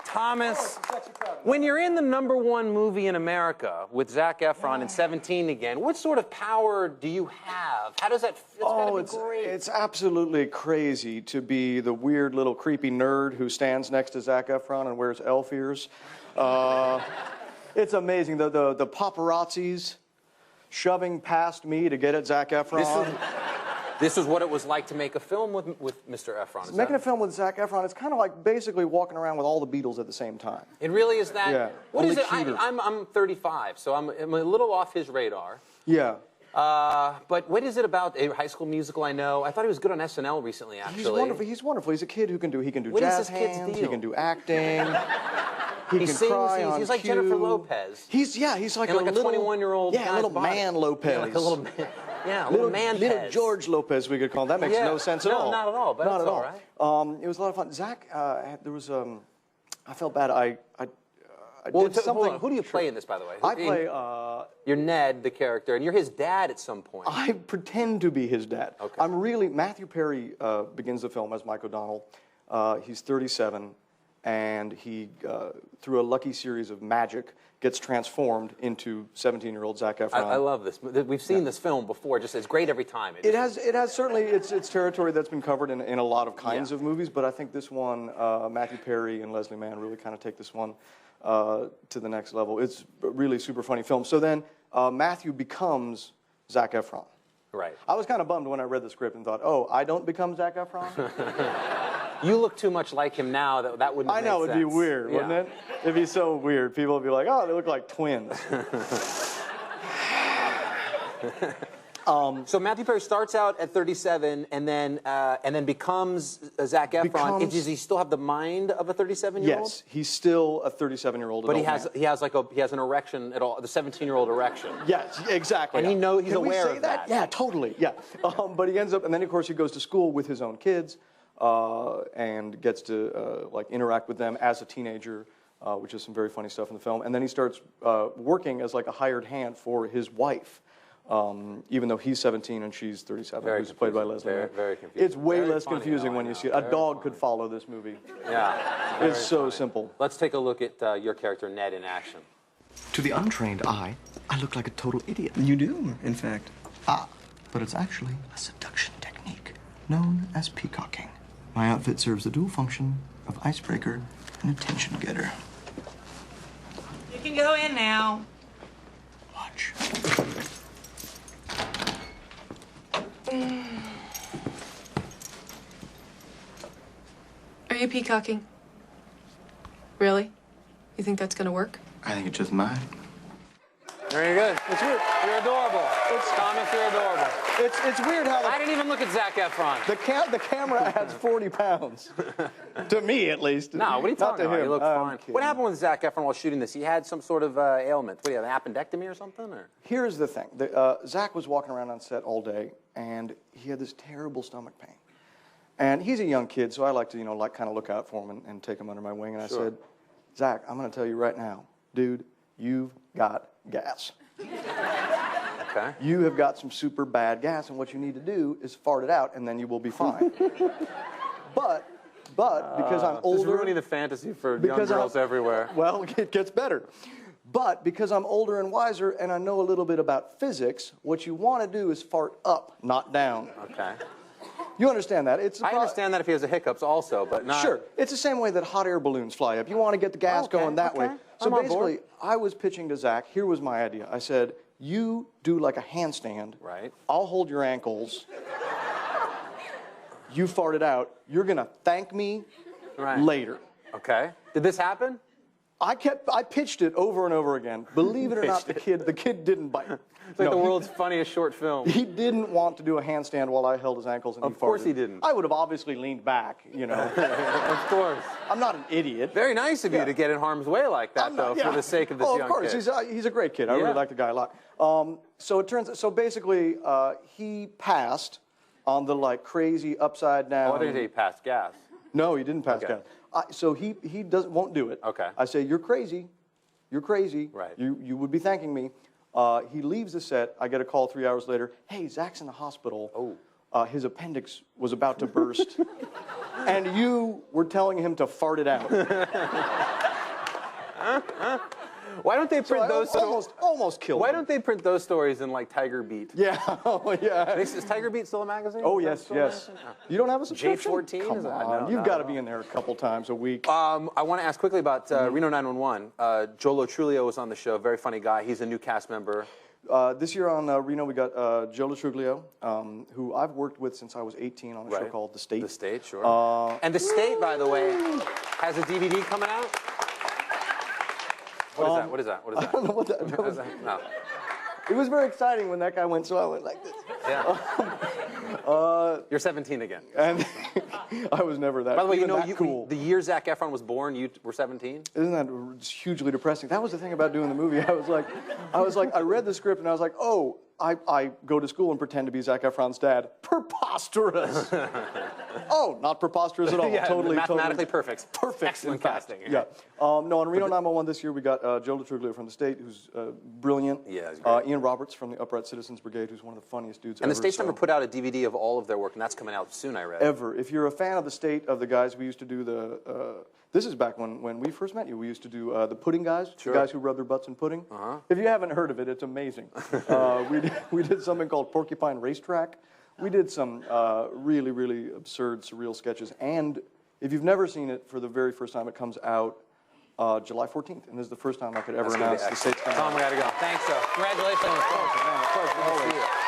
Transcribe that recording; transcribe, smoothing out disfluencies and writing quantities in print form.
Thomas. When you're in the #1 movie in America with Zac Efron and 17 again, what sort of power do you have? How does that? It's great. It's absolutely crazy to be the weird little creepy nerd who stands next to Zac Efron and wears elf ears. It's amazing. The paparazzis shoving past me to get at Zac Efron. This is what it was like to make a film with Mr. Efron. Making a film with Zac Efron, it's kind of like basically walking around with all the Beatles at the same time. It really is that? Yeah. What is it? I'm 35, so I'm a little off his radar. Yeah. But what is it about a High School Musical? I know. I thought he was good on SNL recently, actually. He's wonderful. He's wonderful. He's a kid who can do what jazz is this kid's hands. deal? He can do acting. He can sings, cry on he's like cue. Jennifer Lopez. He's like and a like a 21-year-old. Yeah, a little man Lopez. Yeah, like a little man. Yeah, a little man. Little George Lopez, we could call him. That makes no sense at all. No, not at all. But not it's at all right. It was a lot of fun. Zac, there was I felt bad. I well, did something. Hold on. Who do you play in this, by the way? I play. You're Ned, the character, and you're his dad at some point. I pretend to be his dad. Okay. Matthew Perry begins the film as Mike O'Donnell. He's 37, and he, through a lucky series of magic, gets transformed into 17-year-old Zac Efron. I love this. We've seen this film before. Just it's great every time. It has certainly its territory that's been covered in a lot of kinds of movies, but I think this one, Matthew Perry and Leslie Mann really kind of take this one to the next level. It's a really super funny film. So then Matthew becomes Zac Efron. Right. I was kind of bummed when I read the script and thought, oh, I don't become Zac Efron? You look too much like him now. That wouldn't make sense. I know, it'd be weird, wouldn't it? It'd be so weird. People would be like, oh, they look like twins. So Matthew Perry starts out at 37 and then becomes Zac Efron. Does he still have the mind of a 37-year-old? Yes, he's still a 37-year-old. But he has an erection at all, the 17-year-old erection. Yes, exactly. And he's aware of that. Yeah, totally. Yeah. But he ends up, and then of course he goes to school with his own kids and gets to like interact with them as a teenager, which is some very funny stuff in the film. And then he starts working as like a hired hand for his wife. Even though he's 17 and she's 37, who's played by Leslie Mann. Very confusing. It's way less confusing when you see it. A dog could follow this movie. Yeah. It's so simple. Let's take a look at your character, Ned, in action. To the untrained eye, I look like a total idiot. You do, in fact. But it's actually a seduction technique known as peacocking. My outfit serves the dual function of icebreaker and attention getter. You can go in now. Watch. Are you peacocking? Really? You think that's gonna work? I think it just might. Very good. It's weird. You're adorable. Thomas, you're adorable. It's weird how I didn't even look at Zac Efron. the camera adds 40 pounds. To me, at least. No, what are you talking about? You look fine. Kidding. What happened with Zac Efron while shooting this? He had some sort of ailment. What do you have, an appendectomy or something? Or? Here's the thing. Zac was walking around on set all day, and he had this terrible stomach pain. And he's a young kid, so I like to, kind of look out for him and take him under my wing. And I said, Zac, I'm going to tell you right now, dude, you've got gas. Okay. You have got some super bad gas, and what you need to do is fart it out, and then you will be fine. But because I'm older... This is ruining the fantasy for young girls everywhere. Well, it gets better. But because I'm older and wiser, and I know a little bit about physics, what you want to do is fart up, not down. Okay. You understand that? I understand that if he has the hiccups also, but not... Sure. It's the same way that hot air balloons fly up. You want to get the gas going that way. So basically, I was pitching to Zac. Here was my idea. I said, you do like a handstand. Right. I'll hold your ankles. You fart it out. You're going to thank me later. Okay. Did this happen? I pitched it over and over again. Believe it or not, the kid didn't bite. It's like the world's funniest short film. He didn't want to do a handstand while I held his ankles and he farted. Of course he didn't. I would have obviously leaned back, Of course. I'm not an idiot. Very nice of you to get in harm's way like that, for the sake of this young kid. Of course. He's a great kid. I really like the guy a lot. So basically, he passed on the crazy upside down. Oh, I think he passed gas. No, he didn't pass gas. So he won't do it. Okay. I say, you're crazy. You're crazy. Right. You would be thanking me. He leaves the set. I get a call 3 hours later. Hey, Zac's in the hospital. his appendix was about to burst, and you were telling him to fart it out. Why don't they print those? Almost killed. Why him. don't they print those stories in like Tiger Beat? Yeah, oh yeah. Is Tiger Beat still a magazine? Oh Is that yes, still a yes. magazine? You don't have a subscription? J14? Come Is that- on, no, you've not got to at be all. in there a couple times a week. I want to ask quickly about Reno 911. Joe Trulio was on the show. Very funny guy. He's a new cast member. This year on Reno, we got Joe Truglio, who I've worked with since I was 18 on a show called The State. The State, sure. And The State, by the way, has a DVD coming out. What is that? What is that? What is that? I don't know what that What is was. that? No. It was very exciting when that guy went, so I went like this. Yeah. You're 17 again. And I was never that. By the way, you know, that cool. the year Zac Efron was born, you were 17. Isn't that hugely depressing? That was the thing about doing the movie. I was like, I read the script and I was like, oh, I go to school and pretend to be Zac Efron's dad. Preposterous. Oh, not preposterous at all. Yeah, totally, mathematically perfect. Perfect. Excellent in fact. casting. Yeah. No, on Reno 911 this year, we got Joe Truglio from The State, who's brilliant. Yeah, he's great. Ian Roberts from the Upright Citizens Brigade, who's one of the funniest dudes And ever. The State's so. never put out a DVD of all of their work, and that's coming out soon, I read. Ever. If you're a fan of The State, of the guys we used to do this is back when we first met you. We used to do the Pudding Guys, Sure. the guys who rub their butts in pudding. If you haven't heard of it, it's amazing. We did something called Porcupine Racetrack. We did some really, really absurd, surreal sketches. And if you've never seen it, for the very first time, it comes out July 14th. And this is the first time I could ever That's gonna be announce The excellent. State's coming out. Tom, we got to go. Thanks, Joe. Congratulations. Pleasure, man. Pleasure. Good to see you.